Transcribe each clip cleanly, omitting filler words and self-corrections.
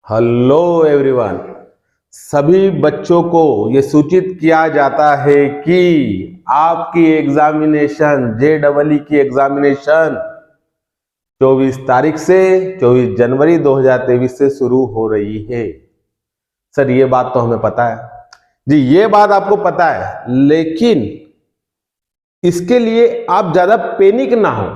Hello everyone. सभी बच्चों को ये सूचित किया जाता है कि आपकी एग्जामिनेशन JEE की एग्जामिनेशन 24 तारीख से 24 जनवरी 2023 से शुरू हो रही है। सर ये बात तो हमें पता है जी, ये बात आपको पता है, लेकिन इसके लिए आप ज्यादा पैनिक ना हो,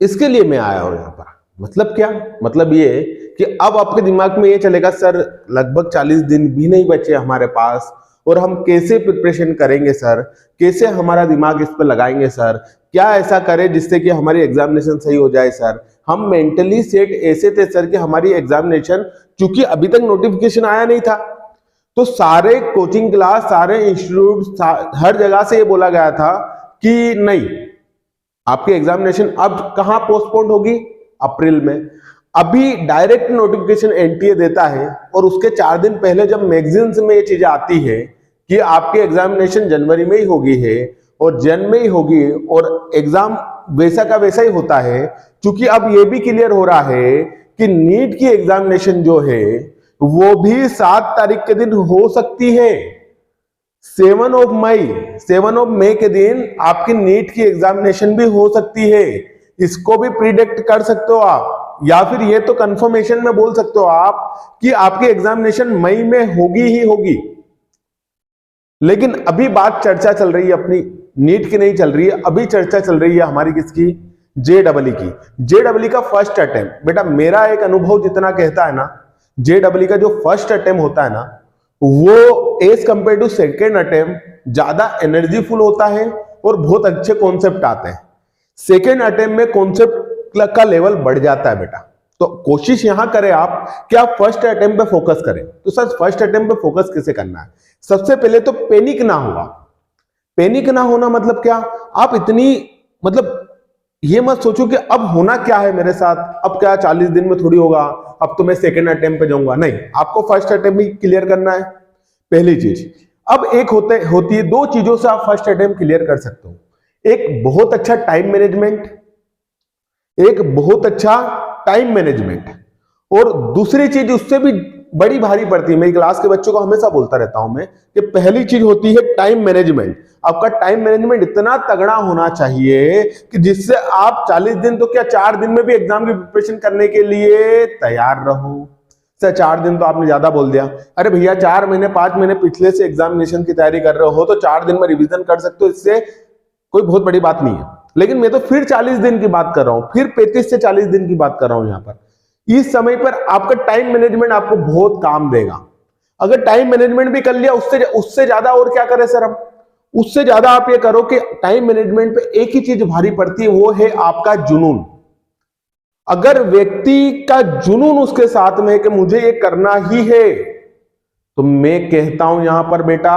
इसके लिए मैं आया हूं यहां पर। मतलब क्या? मतलब ये कि अब आपके दिमाग में ये चलेगा सर लगभग 40 दिन भी नहीं बचे हमारे पास, और हम कैसे प्रिपरेशन करेंगे सर, कैसे हमारा दिमाग इस पर लगाएंगे सर, क्या ऐसा करें जिससे कि हमारी एग्जामिनेशन सही हो जाए सर। हम मेंटली सेट ऐसे थे सर कि हमारी एग्जामिनेशन, चूंकि अभी तक नोटिफिकेशन आया नहीं था, तो सारे कोचिंग क्लास, सारे इंस्टीट्यूट, हर जगह से ये बोला गया था कि नहीं, आपकी एग्जामिनेशन अब कहां पोस्टपोन्ड होगी, अप्रैल में। अभी डायरेक्ट नोटिफिकेशन एनटीए देता है, और उसके 4 दिन पहले जब मैगजीन्स में ये चीजें आती है कि आपकी एग्जामिनेशन जनवरी में ही होगी है और जन में ही होगी, और एग्जाम वैसा का वैसा ही होता है। क्योंकि अब ये भी क्लियर हो रहा है कि नीट की एग्जामिनेशन जो है वो भी 7 तारीख के दिन हो सकती है। 7 मई के दिन आपकी नीट की एग्जामिनेशन भी हो सकती है। इसको भी प्रिडिक्ट कर सकते हो आप, या फिर ये तो कंफर्मेशन में बोल सकते हो आप कि आपकी एग्जामिनेशन मई में होगी ही होगी। लेकिन अभी बात चर्चा चल रही है अपनी, नीट की नहीं चल रही है, अभी चर्चा चल रही है हमारी किसकी, JEE की। JEE का फर्स्ट अटेम्प्ट, बेटा मेरा एक अनुभव जितना कहता है ना, JEE का जो फर्स्ट अटेम्प्ट होता है ना, वो as compare to second attempt ज्यादा एनर्जीफुल होता है और बहुत अच्छे कॉन्सेप्ट आते हैं। सेकेंड अटेम्प्ट में कॉन्सेप्ट का लेवल बढ़ जाता है बेटा। तो कोशिश यहां करें आप कि आप फर्स्ट अटेम्प्ट पे फोकस करें। तो सर फर्स्ट अटेम्प्ट पे फोकस कैसे करना है? सबसे पहले तो पैनिक ना होगा। पैनिक ना होना मतलब क्या? आप इतनी, मतलब ये मत सोचो कि अब होना क्या है मेरे साथ, अब क्या 40 दिन में थोड़ी होगा, अब तो मैं सेकेंड अटेम्प्ट पे जाऊंगा। नहीं, आपको फर्स्ट अटेम्प्ट ही क्लियर करना है, पहली चीज। अब एक होती है, 2 चीजों से आप फर्स्ट अटेम्प्ट क्लियर कर सकते हो। एक बहुत अच्छा टाइम मैनेजमेंट, और दूसरी चीज उससे भी बड़ी भारी पड़ती है, मेरी क्लास के बच्चों को हमेशा बोलता रहता हूं मैं कि पहली चीज होती है टाइम मैनेजमेंट। आपका टाइम मैनेजमेंट इतना तगड़ा होना चाहिए कि जिससे आप 40 दिन तो क्या 4 दिन में भी एग्जाम की प्रिपरेशन करने के लिए तैयार रहो। सर 4 दिन तो आपने ज्यादा बोल दिया। अरे भैया 4 महीने 5 महीने पिछले से एग्जामिनेशन की तैयारी कर रहे हो तो 4 दिन में रिविजन कर सकते हो, इससे कोई बहुत बड़ी बात नहीं है। लेकिन मैं तो फिर 40 दिन की बात कर रहा हूं, फिर 35 से 40 दिन की बात कर रहा हूं यहां पर। इस समय पर आपका टाइम मैनेजमेंट आपको बहुत काम देगा। अगर टाइम मैनेजमेंट भी कर लिया, उससे ज्यादा और क्या करें सर हम? उससे ज्यादा आप ये करो कि टाइम मैनेजमेंट पे एक ही चीज भारी पड़ती है, वो है आपका जुनून। अगर व्यक्ति का जुनून उसके साथ में है कि मुझे ये करना ही है, तो मैं कहता हूं यहां पर बेटा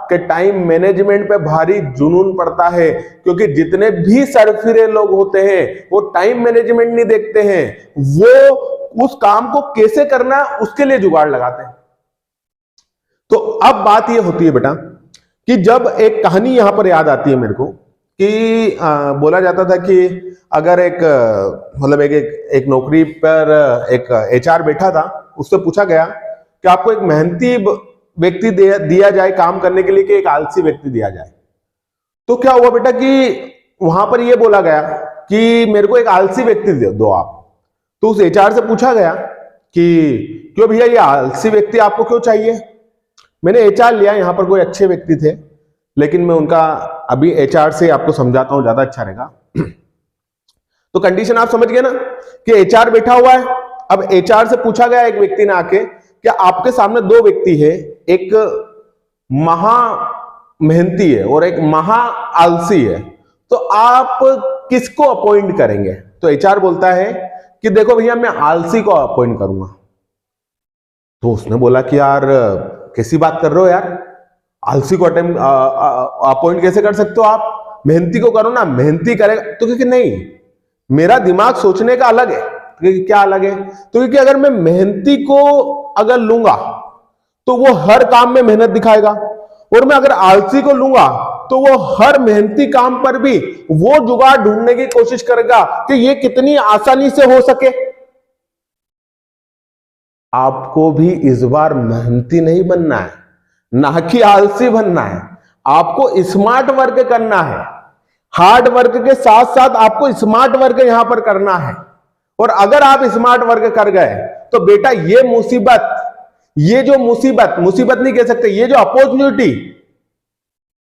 कि टाइम मैनेजमेंट पे भारी जुनून पड़ता है। क्योंकि जितने भी सरफिरे लोग होते हैं वो टाइम मैनेजमेंट नहीं देखते हैं, वो उस काम को कैसे करना है उसके लिए जुगाड़ लगाते हैं। तो अब बात ये होती है बेटा कि जब एक कहानी यहां पर याद आती है मेरे को कि बोला जाता था कि अगर मतलब एक नौकरी पर एक HR बैठा था, उससे पूछा गया कि आपको एक मेहनती व्यक्ति दिया जाए काम करने के लिए कि एक आलसी व्यक्ति दिया जाए। तो क्या हुआ बेटा कि वहां पर यह बोला गया कि मेरे को एक आलसी व्यक्ति दो आप। तो उस HR से पूछा गया कि क्यों भैया ये आलसी व्यक्ति आपको क्यों चाहिए? मैंने HR लिया, यहां पर कोई अच्छे व्यक्ति थे, लेकिन मैं उनका अभी HR से आपको समझाता हूं, ज्यादा अच्छा रहेगा। तो कंडीशन आप समझ गए ना कि HR बैठा हुआ है। अब HR से पूछा गया एक व्यक्ति ने आके, क्या आपके सामने 2 व्यक्ति है, एक महा मेहनती है और एक महा आलसी है, तो आप किसको अपॉइंट करेंगे? तो HR बोलता है कि देखो भैया मैं आलसी को अपॉइंट करूंगा। तो उसने बोला कि यार कैसी बात कर रहे हो यार, आलसी को अपॉइंट कैसे कर सकते हो आप? मेहनती को करो ना, मेहनती करेगा तो। क्योंकि नहीं, मेरा दिमाग सोचने का अलग है। क्या अलग है? तो क्योंकि अगर मैं मेहनती को अगर लूंगा तो वो हर काम में मेहनत दिखाएगा, और मैं अगर आलसी को लूंगा तो वो हर मेहनती काम पर भी वो जुगाड़ ढूंढने की कोशिश करेगा कि ये कितनी आसानी से हो सके। आपको भी इस बार मेहनती नहीं बनना है, ना कि आलसी बनना है। आपको स्मार्ट वर्क करना है। हार्ड वर्क के साथ साथ आपको स्मार्ट वर्क यहां पर करना है। और अगर आप स्मार्ट वर्क कर गए तो बेटा ये मुसीबत, ये जो मुसीबत नहीं कह सकते, ये जो अपॉर्चुनिटी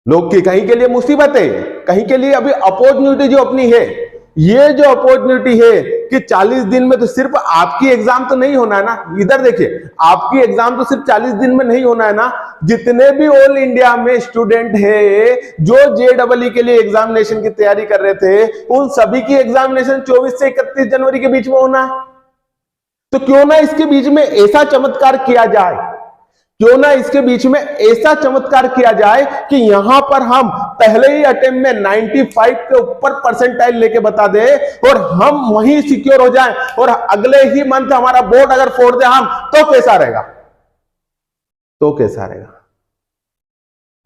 लोग की कहीं के लिए मुसीबत है, कहीं के लिए अभी अपॉर्चुनिटी जो अपनी है, ये जो अपॉर्चुनिटी है कि 40 दिन में तो सिर्फ आपकी एग्जाम तो नहीं होना है ना। इधर देखिए, आपकी एग्जाम तो सिर्फ 40 दिन में नहीं होना है ना। जितने भी ऑल इंडिया में स्टूडेंट है जो JEE के लिए एग्जामिनेशन की तैयारी कर रहे थे, उन सभी की एग्जामिनेशन 24 से 31 जनवरी के बीच में होना है। तो क्यों ना इसके बीच में ऐसा चमत्कार किया जाए, क्यों ना इसके बीच में ऐसा चमत्कार किया जाए कि यहां पर हम पहले ही अटेम्प्ट में 95 के ऊपर परसेंटाइल लेके बता दे और हम वहीं सिक्योर हो जाएं और अगले ही मंथ हमारा बोर्ड अगर फोड़ दे हम, तो कैसा रहेगा, तो कैसा रहेगा।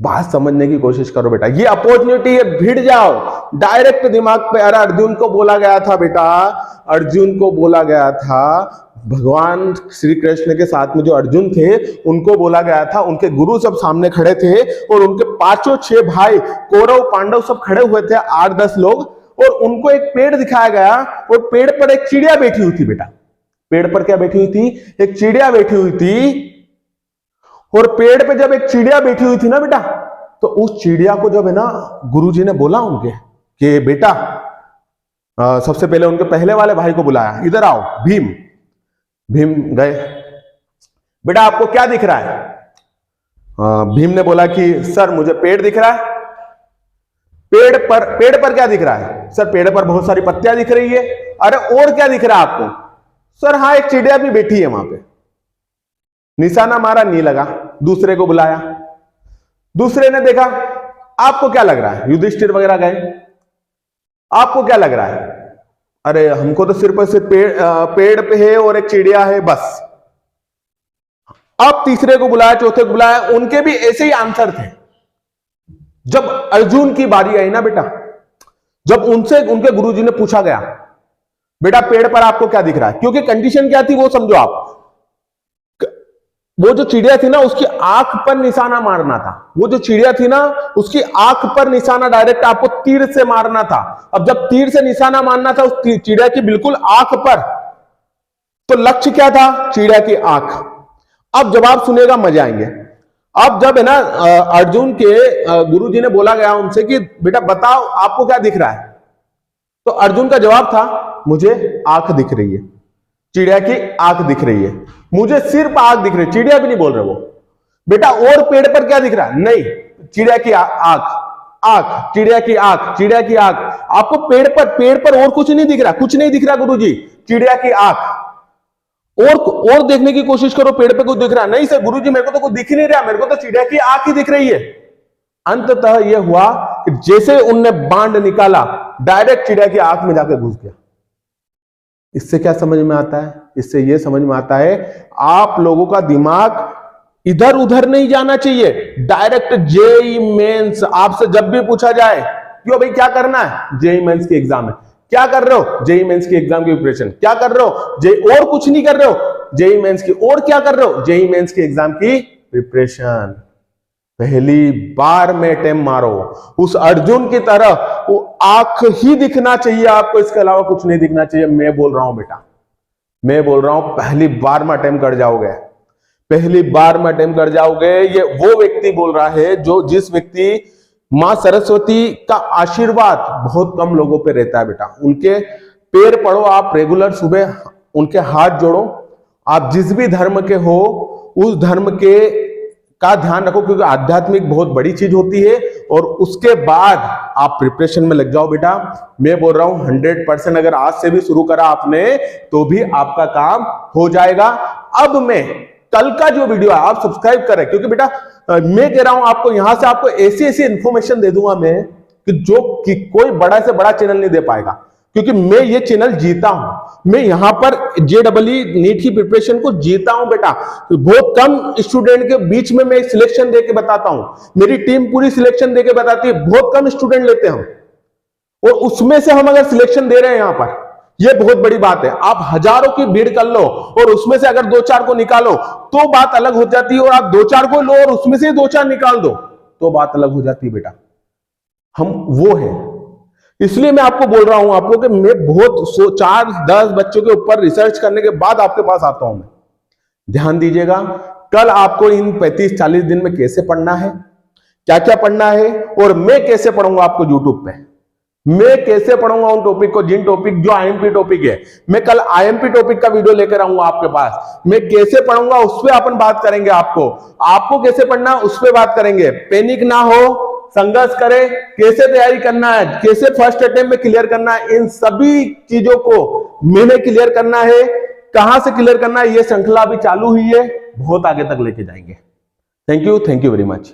बात समझने की कोशिश करो बेटा, ये अपॉर्चुनिटी है, भिड़ जाओ डायरेक्ट दिमाग पे। अरे अर्जुन को बोला गया था बेटा, अर्जुन को बोला गया था, भगवान श्री कृष्ण के साथ में जो अर्जुन थे उनको बोला गया था, उनके गुरु सब सामने खड़े थे और उनके 5-6 भाई कौरव पांडव सब खड़े हुए थे, 8-10 लोग, और उनको एक पेड़ दिखाया गया और पेड़ पर एक चिड़िया बैठी हुई थी बेटा। पेड़ पर क्या बैठी हुई थी? एक चिड़िया बैठी हुई थी। और पेड़ पे जब एक चिड़िया बैठी हुई थी ना बेटा, तो उस चिड़िया को जब है ना गुरुजी ने बोला उनके कि बेटा, सबसे पहले उनके पहले वाले भाई को बुलाया, इधर आओ भीम। भीम गए, बेटा आपको क्या दिख रहा है? भीम ने बोला कि सर मुझे पेड़ दिख रहा है। पेड़ पर क्या दिख रहा है? सर पेड़ पर बहुत सारी पत्तियां दिख रही है। अरे और क्या दिख रहा है आपको? सर हाँ एक चिड़िया भी बैठी है वहां पे। निशाना मारा, नहीं लगा, दूसरे को बुलाया, दूसरे ने देखा, आपको क्या लग रहा है? युधिष्ठिर वगैरह गए, आपको क्या लग रहा है? अरे हमको तो सिर्फ से पेड़ पे है और एक चिड़िया है बस। अब तीसरे को बुलाया, चौथे को बुलाया, उनके भी ऐसे ही आंसर थे। जब अर्जुन की बारी आई ना बेटा, जब उनसे उनके गुरुजी ने पूछा गया बेटा पेड़ पर आपको क्या दिख रहा है, क्योंकि कंडीशन क्या थी वो समझो आप। वो जो चिड़िया थी ना उसकी आंख पर निशाना मारना था, वो जो चिड़िया थी ना उसकी आंख पर निशाना डायरेक्ट आपको तीर से मारना था। अब जब तीर से निशाना मारना था उस चिड़िया की बिल्कुल आंख पर, तो लक्ष्य क्या था? चिड़िया की आंख। अब जवाब सुनेगा, मजा आएंगे। अब जब है ना अर्जुन के गुरुजी ने बोला गया उनसे कि बेटा बताओ आपको क्या दिख रहा है, तो अर्जुन का जवाब था मुझे आंख दिख रही है, चिड़िया की आंख दिख रही है, मुझे सिर्फ आंख दिख रही है, चिड़िया भी नहीं बोल रहे वो। बेटा और पेड़ पर क्या दिख रहा है? नहीं, चिड़िया की आंख, आंख, चिड़िया की आंख, चिड़िया की आंख। आपको पेड़ पर और कुछ नहीं दिख रहा, कुछ नहीं दिख रहा गुरुजी, चिड़िया की आंख। और देखने की कोशिश करो, पेड़ पे कुछ दिख रहा? नहीं सर गुरुजी मेरे को तो कुछ दिख ही नहीं रहा, मेरे को तो चिड़िया की आंख ही दिख रही है। अंततः यह हुआ कि जैसे उनने बाण निकाला, डायरेक्ट चिड़िया की आंख में जाकर घुस गया। इससे क्या समझ में आता है? इससे यह समझ में आता है आप लोगों का दिमाग इधर उधर नहीं जाना चाहिए, डायरेक्ट JEE मेंस। आपसे जब भी पूछा जाए क्यों भाई क्या करना है, JEE मेंस की एग्जाम है, क्या कर रहे हो? JEE मेंस की एग्जाम की प्रिपरेशन। क्या कर रहे हो? और कुछ नहीं कर रहे हो, JEE मेंस की। और क्या कर रहे हो? JEE मेंस की एग्जाम की प्रिपरेशन। पहली बार में अटेम्प्ट मारो, उस अर्जुन की तरह वो आंख ही दिखना चाहिए आपको, इसके अलावा कुछ नहीं दिखना चाहिए। मैं बोल रहा हूं बेटा, मैं बोल रहा हूं पहली बार में अटेम्प्ट कर जाओगे, पहली बार में अटेम्प्ट कर जाओगे। ये वो व्यक्ति बोल रहा है जो जिस व्यक्ति मां सरस्वती का आशीर्वाद बहुत कम लोगों पे रहता है बेटा। उनके पैर पड़ो आप रेगुलर, सुबह उनके हाथ जोड़ो। आप जिस भी धर्म के हो उस धर्म के का ध्यान रखो, क्योंकि आध्यात्मिक बहुत बड़ी चीज होती है। और उसके बाद आप प्रिपरेशन में लग जाओ बेटा। मैं बोल रहा हूं 100% अगर आज से भी शुरू करा आपने तो भी आपका काम हो जाएगा। अब मैं कल का जो वीडियो है आप सब्सक्राइब करें, क्योंकि बेटा मैं कह रहा हूं आपको यहां से आपको ऐसी ऐसी इंफॉर्मेशन दे दूंगा मैं कि जो कि कोई बड़ा से बड़ा चैनल नहीं दे पाएगा, क्योंकि मैं ये चैनल जीता हूं। मैं यहां पर JEE नीट की प्रिपरेशन को जीता हूं बेटा। बहुत कम स्टूडेंट के बीच में मैं सिलेक्शन देके बताता हूं, मेरी टीम पूरी सिलेक्शन देके बताती है। बहुत कम स्टूडेंट लेते हैं हम, और उसमें से हम अगर सिलेक्शन दे रहे हैं यहां पर, ये बहुत बड़ी बात है। आप हजारों की भीड़ कर लो और उसमें से अगर 2-4 को निकालो तो बात अलग हो जाती है, और आप 2-4 को लो और उसमें से 2-4 निकाल दो तो बात अलग हो जाती है बेटा। हम वो है, इसलिए मैं आपको बोल रहा हूं आपको कि मैं बहुत 4-10 बच्चों के ऊपर रिसर्च करने के बाद आपके पास आता हूं मैं। ध्यान दीजिएगा, कल आपको इन 35-40 दिन में कैसे पढ़ना है, क्या क्या पढ़ना है, और मैं कैसे पढ़ूंगा आपको यूट्यूब पे। मैं कैसे पढ़ूंगा उन टॉपिक को, जिन टॉपिक जो आईएमपी टॉपिक है। मैं कल आईएमपी टॉपिक का वीडियो लेकर आऊंगा आपके पास। मैं कैसे पढ़ूंगा उस पर अपन बात करेंगे। आपको कैसे पढ़ना उस पर बात करेंगे। पैनिक ना हो, संघर्ष करें, कैसे तैयारी करना है, कैसे फर्स्ट अटेम्प्ट में क्लियर करना है, इन सभी चीजों को मैंने क्लियर करना है। कहां से क्लियर करना है, यह श्रृंखला अभी चालू हुई है, बहुत आगे तक लेके जाएंगे। Thank you very much.